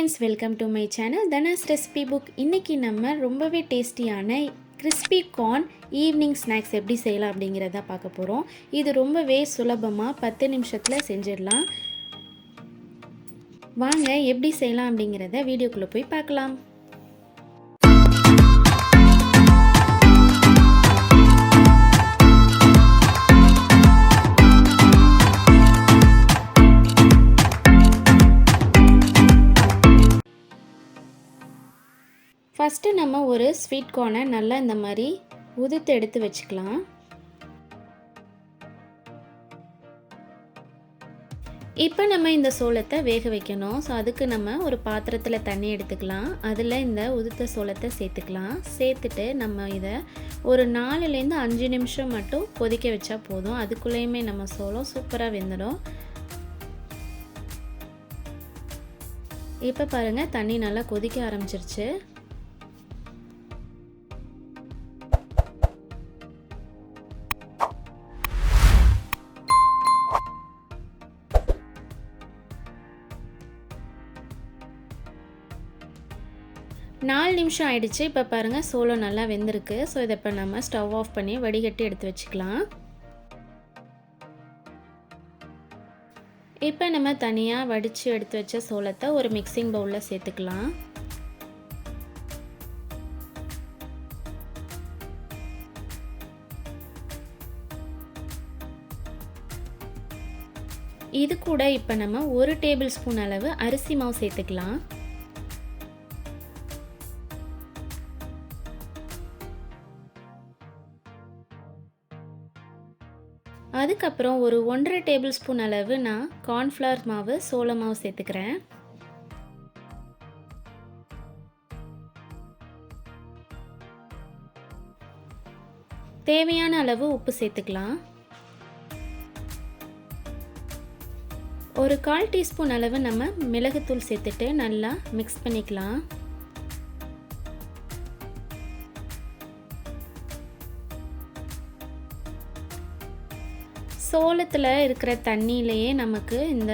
friends, welcome to my channel Dhana's recipe book. இன்னைக்கு நம்ம ரொம்பவே டேஸ்டியான crispy corn ஈவினிங் ஸ்நாக்ஸ் எப்படி செய்யலாம் அப்படிங்கறத பார்க்க போறோம். இது ரொம்பவே சுலபமா 10 நிமிஷத்துல செஞ்சிடலாம். வாங்க எப்படி செய்யலாம் அப்படிங்கறத வீடியோக்குள்ள போய் பார்க்கலாம். ஃபர்ஸ்ட் நம்ம ஒரு ஸ்வீட் கார்னை நல்லா இந்த மாதிரி உதிர்த்து எடுத்து வச்சுக்கலாம். இப்போ நம்ம இந்த சோளத்தை வேக வைக்கணும். ஸோ அதுக்கு நம்ம ஒரு பாத்திரத்தில் தண்ணி எடுத்துக்கலாம். அதில் இந்த உதிர்த்த சோளத்தை சேர்த்துக்கலாம். சேர்த்துட்டு நம்ம இதை ஒரு 4லேருந்து 5 நிமிஷம் மட்டும் கொதிக்க வச்சா போதும். அதுக்குள்ளேயுமே நம்ம சோளம் சூப்பராக வெந்துடும். இப்போ பாருங்கள், தண்ணி நல்லா கொதிக்க ஆரம்பிச்சிருச்சு. நாலு நிமிஷம் ஆயிடுச்சு. இப்போ பாருங்கள், சோளம் நல்லா வெந்திருக்கு. ஸோ இதை இப்போ நம்ம ஸ்டவ் ஆஃப் பண்ணி வடிகட்டி எடுத்து வச்சுக்கலாம். இப்போ நம்ம தனியாக வடித்து எடுத்து வச்ச சோளத்தை ஒரு மிக்சிங் பவுலில் சேர்த்துக்கலாம். இது கூட இப்போ நம்ம 1 டேபிள் ஸ்பூன் அளவு அரிசி மாவு சேர்த்துக்கலாம். அதுக்கப்புறம் ஒரு 1.5 டேபிள் ஸ்பூன் அளவு நான் கார்ன்ஃப்ளவர் மாவு, சோள மாவு சேர்த்துக்கிறேன். தேவையான அளவு உப்பு சேர்த்துக்கலாம். ஒரு 1/4 டீஸ்பூன் அளவு நம்ம மிளகுத்தூள் சேர்த்துட்டு நல்லா மிக்ஸ் பண்ணிக்கலாம். சோளத்தில் இருக்கிற தண்ணியிலேயே நமக்கு இந்த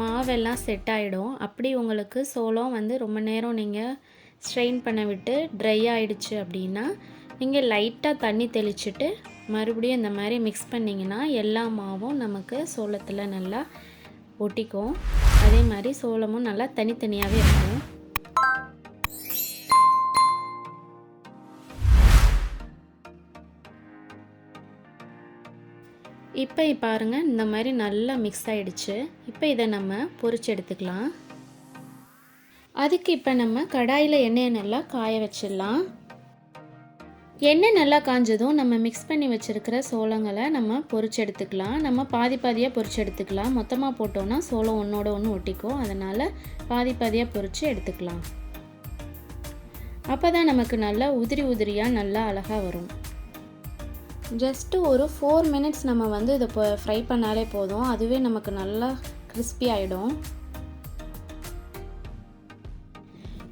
மாவெல்லாம் செட் ஆகிடும். அப்படி உங்களுக்கு சோளம் ரொம்ப நேரம் நீங்கள் ஸ்ட்ரெயின் பண்ண விட்டு ட்ரை ஆகிடுச்சு அப்படின்னா நீங்கள் லைட்டாக தண்ணி தெளிச்சுட்டு மறுபடியும் இந்த மாதிரி மிக்ஸ் பண்ணிங்கன்னா எல்லா மாவும் நமக்கு சோளத்தில் நல்லா ஒட்டிக்கும். அதே மாதிரி சோளமும் நல்லா தனித்தனியாகவே இருக்கும். இப்போ பாருங்கள், இந்த மாதிரி நல்லா மிக்ஸ் ஆகிடுச்சு. இப்போ இதை நம்ம பொரிச்சு எடுத்துக்கலாம். அதுக்கு இப்போ நம்ம கடாயில் எண்ணெயை நல்லா காய வச்சிடலாம். எண்ணெய் நல்லா காஞ்சதும் நம்ம மிக்ஸ் பண்ணி வச்சுருக்கிற சோளங்களை நம்ம பொரிச்சு எடுத்துக்கலாம். நம்ம பாதி பாதியாக பொரிச்சு எடுத்துக்கலாம். மொத்தமாக போட்டோன்னா சோளம் ஒன்றோட ஒன்று ஒட்டிக்கும். அதனால் பாதி பாதியாக பொரிச்சு எடுத்துக்கலாம். அப்போ தான் நமக்கு நல்லா உதிரி உதிரியாக நல்லா அழகாக வரும். ஜஸ்ட்டு ஒரு 4 மினிட்ஸ் நம்ம இதை ஃப்ரை பண்ணாலே போதும். அதுவே நமக்கு நல்லா கிறிஸ்பி ஆகிடும்.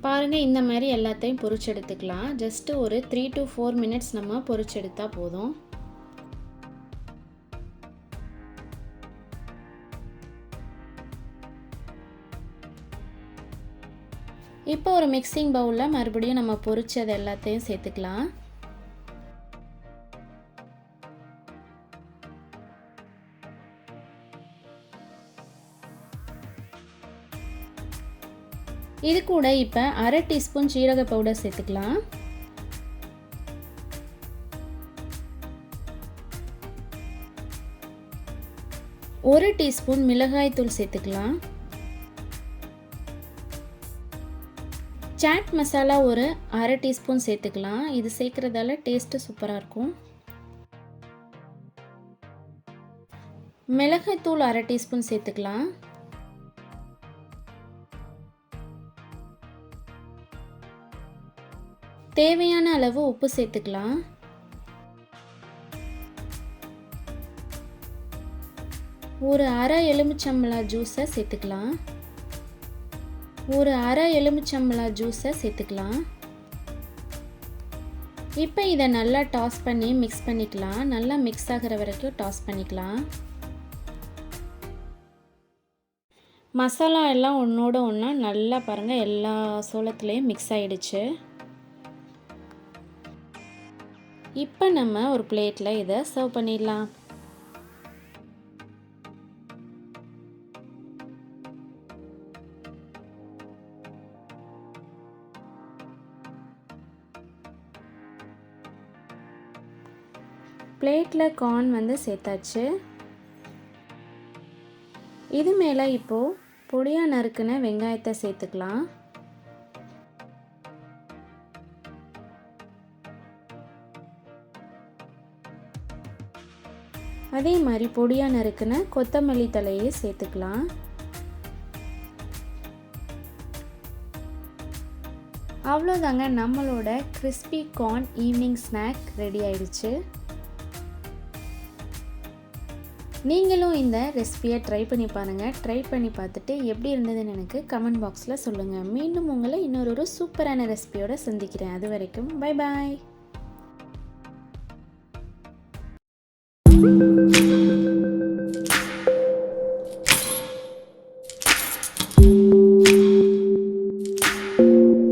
பாருங்கள், இந்த மாதிரி எல்லாத்தையும் பொரிச்சு எடுத்துக்கலாம். ஜஸ்ட்டு ஒரு 3 to 4 மினிட்ஸ் நம்ம பொரிச்சு எடுத்தால் போதும். இப்போ ஒரு மிக்சிங் பவுலில் மறுபடியும் நம்ம பொரிச்சது எல்லாத்தையும் சேர்த்துக்கலாம். இது கூட இப்போ 1/2 டீஸ்பூன் சீரக பவுடர் சேர்த்துக்கலாம். ஒரு டீஸ்பூன் மிளகாய் தூள் சேர்த்துக்கலாம். சாட் மசாலா ஒரு 1/2 டீஸ்பூன் சேர்த்துக்கலாம். இது சேர்க்குறதால டேஸ்ட்டு சூப்பராக இருக்கும். மிளகாய் தூள் 1/2 டீஸ்பூன் சேர்த்துக்கலாம். தேவையான அளவு உப்பு சேர்த்துக்கலாம். ஒரு 1/2 எலுமிச்சம்பழம் ஜூஸை சேர்த்துக்கலாம். இப்போ இதை நல்லா டாஸ் பண்ணி மிக்ஸ் பண்ணிக்கலாம். நல்லா மிக்ஸ் ஆகிற வரைக்கும் டாஸ் பண்ணிக்கலாம். மசாலா எல்லாம் ஒன்றோட ஒன்றா நல்லா பாருங்கள் எல்லா சோளத்துலேயும் மிக்ஸ் ஆகிடுச்சு. இப்போ நம்ம ஒரு பிளேட்டில் இதை சர்வ் பண்ணிடலாம். பிளேட்டில் கார்ன் வந்து சேர்த்தாச்சு. இது மேலே இப்போது பொடியாக நறுக்குன வெங்காயத்தை சேர்த்துக்கலாம். அதே மாதிரி பொடியாக நறுக்குன கொத்தமல்லி தழையை சேர்த்துக்கலாம். அவ்வளோதாங்க, நம்மளோட crispy corn evening snack ready ஆயிடுச்சு. நீங்களும் இந்த ரெசிபியை ட்ரை பண்ணி பாருங்கள். ட்ரை பண்ணி பார்த்துட்டு எப்படி இருந்ததுன்னு எனக்கு கமெண்ட் பாக்ஸில் சொல்லுங்கள். மீண்டும் உங்களை இன்னொரு சூப்பரான ரெசிபியோடு சந்திக்கிறேன். அது வரைக்கும் பை பாய்.